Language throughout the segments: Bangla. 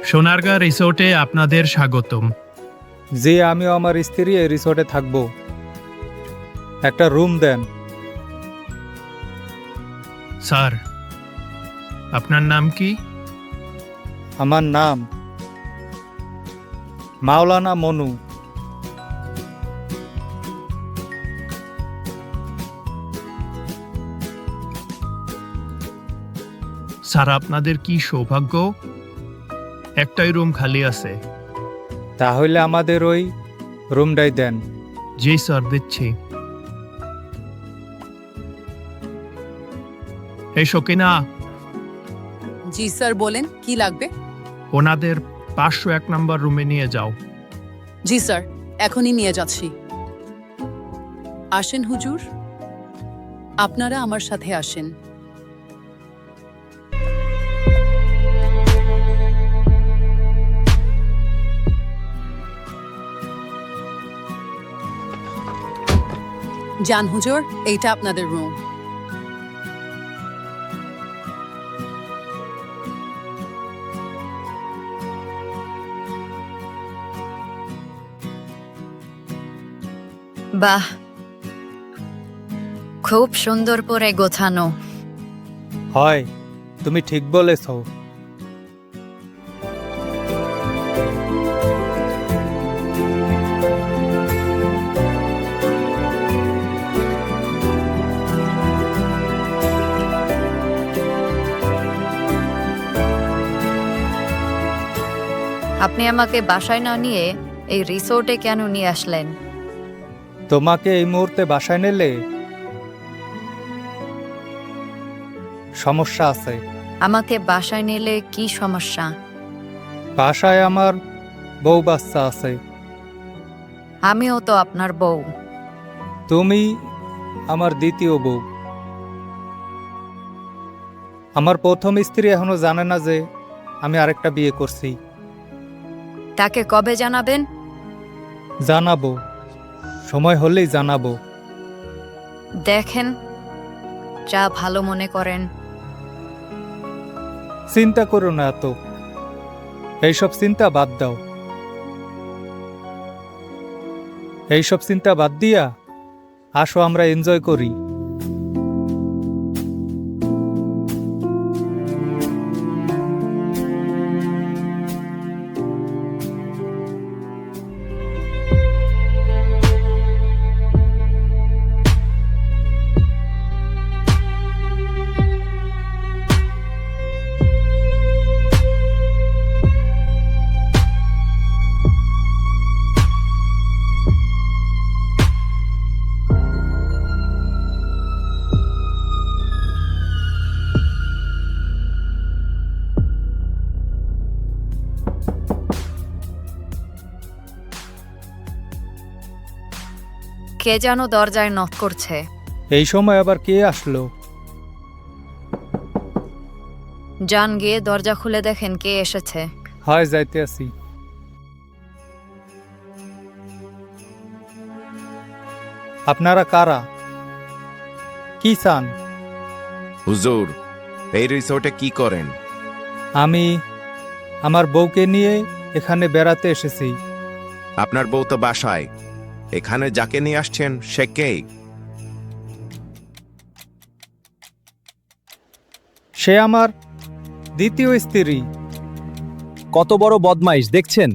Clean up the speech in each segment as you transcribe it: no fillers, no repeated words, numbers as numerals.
সোনারগাঁ রিসোর্টে আপনাদের স্বাগতম। জি, আমিও আমার স্ত্রী এই রিসোর্টে থাকবো। একটা রুম দেন। স্যার, আপনার নাম কি? আমার নাম মাওলানা মনু। স্যার, আপনাদের কি সৌভাগ্য, একটাই রুম খালি আছে। তাহলে আমাদের ওই রুমটাই দেন। জি স্যার, দিচ্ছি। এই সকিনা, জি স্যার, বলেন কি লাগবে? ওনাদের 501 নম্বর রুমে নিয়ে যাও। জি স্যার, এখনই নিয়ে যাচ্ছি। আসেন হুজুর, আপনারা আমার সাথে আসেন। যান হুজুর, এইটা আপনাদের রুম। বাহ, খুব সুন্দর করে গোছানো। হয়, তুমি ঠিক বলেছ। আপনি আমাকে বাসায় না নিয়ে এই রিসোর্টে কেন নিয়ে আসলেন? তোমাকে এই মুহূর্তে বাসায় নিলে সমস্যা আছে। আমাকে বাসায় নিলে কি সমস্যা? বাসায় আমার বউ বাচ্চা আছে। আমিও তো আপনার বউ। তুমি আমার দ্বিতীয় বউ। আমার প্রথম স্ত্রী এখনো জানে না যে আমি আরেকটা বিয়ে করছি। তাকে কবে জানাবেন? জানাবো, সময় হলেই জানাবো। দেখেন, যা ভালো মনে করেন। চিন্তা করো না এত, এইসব চিন্তা বাদ দাও। এইসব চিন্তা বাদ দিয়া আসো আমরা এনজয় করি। কে যেন দরজায় নক করছে। এই সময় আবার কে আসলো? যান, গিয়ে দরজা খুলে দেখেন কে এসেছে। হয়, যাইতে আছি। আপনারা কারা? কি চান? হুজুর, এই রিসোর্টে কি করেন? আমি আমার বউকে নিয়ে এখানে বেড়াতে এসেছি। আপনার বউ তো বাসায়, এখানে যাকে নিয়ে আসছেন সে কে? সে আমার দ্বিতীয় স্ত্রী। কত বড় বদমাইশ দেখছেন?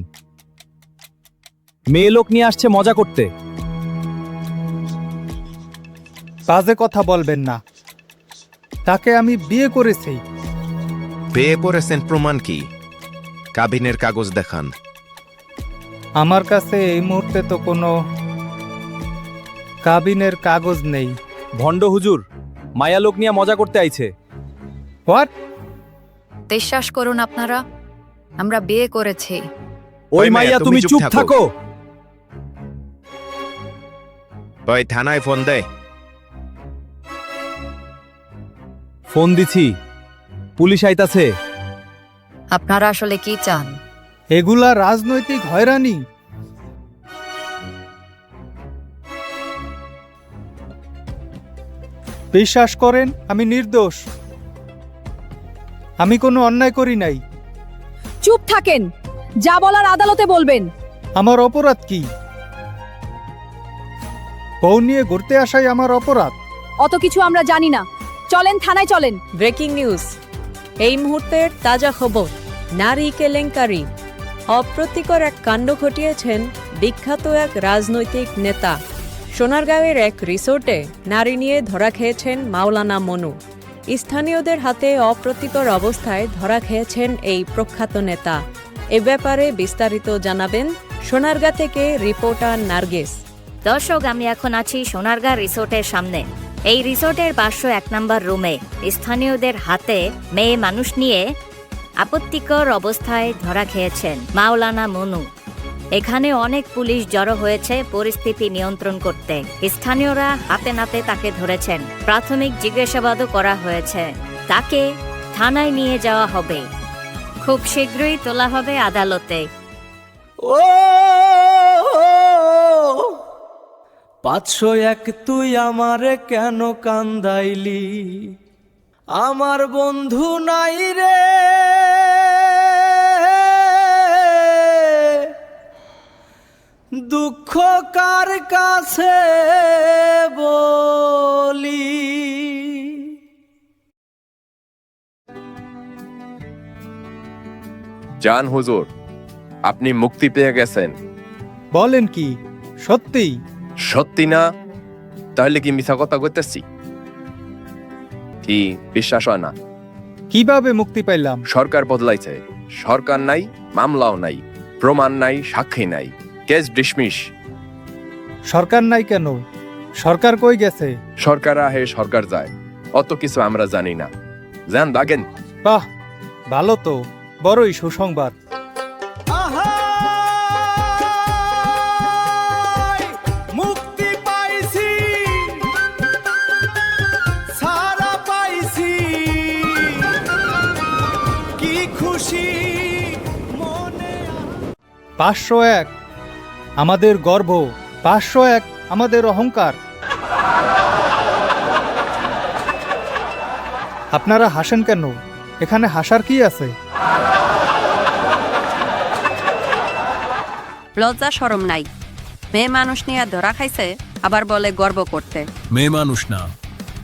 মেয়ে লোক নিয়ে আসছে মজা করতে। বাজে কথা বলবেন না, তাকে আমি বিয়ে করেছি। বিয়ে করেছেন প্রমাণ কি? কাবিনের কাগজ দেখান। আমার কাছে এই মুহূর্তে তো কোনো কাবিনের কাগজ নেই। ভণ্ড হুজুর, মায়া লোক নিয়ে মজা করতে আইছে। হোয়াট? বিশ্বাস করুন আপনারা, আমরা বিয়ে করেছি। ওই মাইয়া, তুমি চুপ থাকো। ওই থানায় ফোন দে। ফোন দিছি, পুলিশ আইতাছে। আপনারা আসলে কি চান? এগুলা রাজনৈতিক হয়রানি। বিশ্বাস করেন, আমি নির্দোষ। আমি কোনো অন্যায় করি নাই। চুপ থাকেন, যা বলার আদালতে বলবেন। আমার অপরাধ কি? বউ নিয়ে ঘুরতে আসাই আমার অপরাধ? অত কিছু আমরা জানি না, চলেন থানায় চলেন। ব্রেকিং নিউজ, এই মুহূর্তের তাজা খবর। নারী কেলেঙ্কারি, অপ্রীতিকর এক কাণ্ড ঘটিয়েছেন বিখ্যাত এক রাজনৈতিক নেতা। সোনারগাঁওয়ের এক রিসোর্টে নারী নিয়ে ধরা খেয়েছেন মাওলানা মনু। স্থানীয়দের হাতে অপ্রীতিকর অবস্থায় ধরা খেয়েছেন এই প্রখ্যাত নেতা। এ ব্যাপারে বিস্তারিত জানাবেন সোনারগাঁ থেকে রিপোর্টার নার্গিস। দর্শক, আমি এখন আছি সোনারগাঁ রিসোর্টের সামনে। এই রিসোর্টের 501 নম্বর রুমে স্থানীয়দের হাতে মেয়ে মানুষ নিয়ে আপত্তিকর অবস্থায় ধরা খেয়েছেন মাওলানা মনু। এখানে অনেক পুলিশ জড়ো হয়েছে পরিস্থিতি নিয়ন্ত্রণ করতে। স্থানীয়রা হাতে নাতে তাকে ধরেছেন, প্রাথমিক জিজ্ঞাসাবাদও করা হয়েছে। তাকে থানায় নিয়ে যাওয়া হবে, খুব শীঘ্রই তোলা হবে আদালতে। ও 501 তুই আমারে কেন কান্দাইলি? আমার বন্ধু নাই রে, দুঃখ কার কাছে বলি? জান হুজুর, আপনি মুক্তি পেয়ে গেছেন। বলেন কি, সত্যি? সত্যি না তাহলে কি মিথ্যা কথা কইতেছি? কি বিশ্বাস হয় না? কিভাবে মুক্তি পাইলাম? সরকার বদলাইছে, সরকার নাই, মামলাও নাই, প্রমাণ নাই, সাক্ষী নাই, কেস ডিসমিস। সরকার নাই কেন? সরকার কই গেছে? সরকার আহে, সরকার যায়, অত কিছু আমরা জানি না। জান লাগেন। বাহ, ভালো তো, বড়ই সুসংবাদ। মুক্তি পাইছি, সারা পাইছি, কি খুশি মনে। 501 আমাদের গর্ব, 501 আমাদের অহংকার। আপনারা হাসেন কেন? এখানে হাসার কি আছে? লজ্জা শরম নাই, মেয়ে মানুষ নিয়ে ধরা খাইছে, আবার বলে গর্ব করতে। মেয়ে মানুষ না,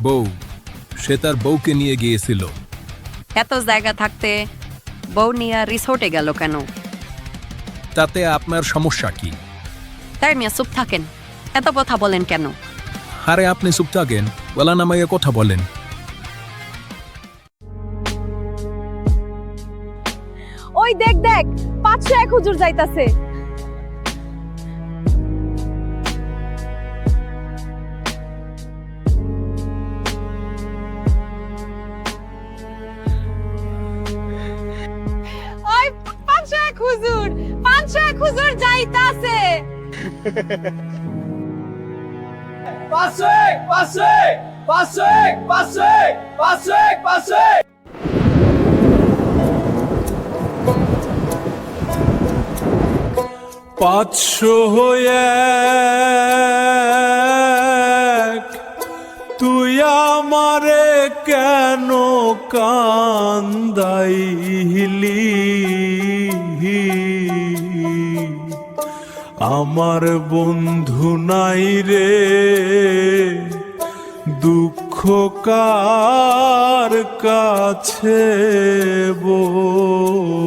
বউ। সে তার বউকে নিয়ে গিয়েছিল। এত জায়গা থাকতে বউ নিয়ে রিসোর্টে গেল কেন? তাতে আপনার সমস্যা কি? তাই মিয়া চুপ থাকেন, এত কথা বলেন কেন? আরে আপনি চুপ থাকেন, বলা নামাইয়া কথা বলেন। ওই দেখ দেখ, 501 হুজুর যাইতাছে। ওই 501 হুজুর, 501 হুজুর যাইতাছে। 501 501 501 501 501 501। 501 তুই আমারে কেন কান্দাইলি? আমার বন্ধু নাই রে, দুঃখ কার কাছে বলি?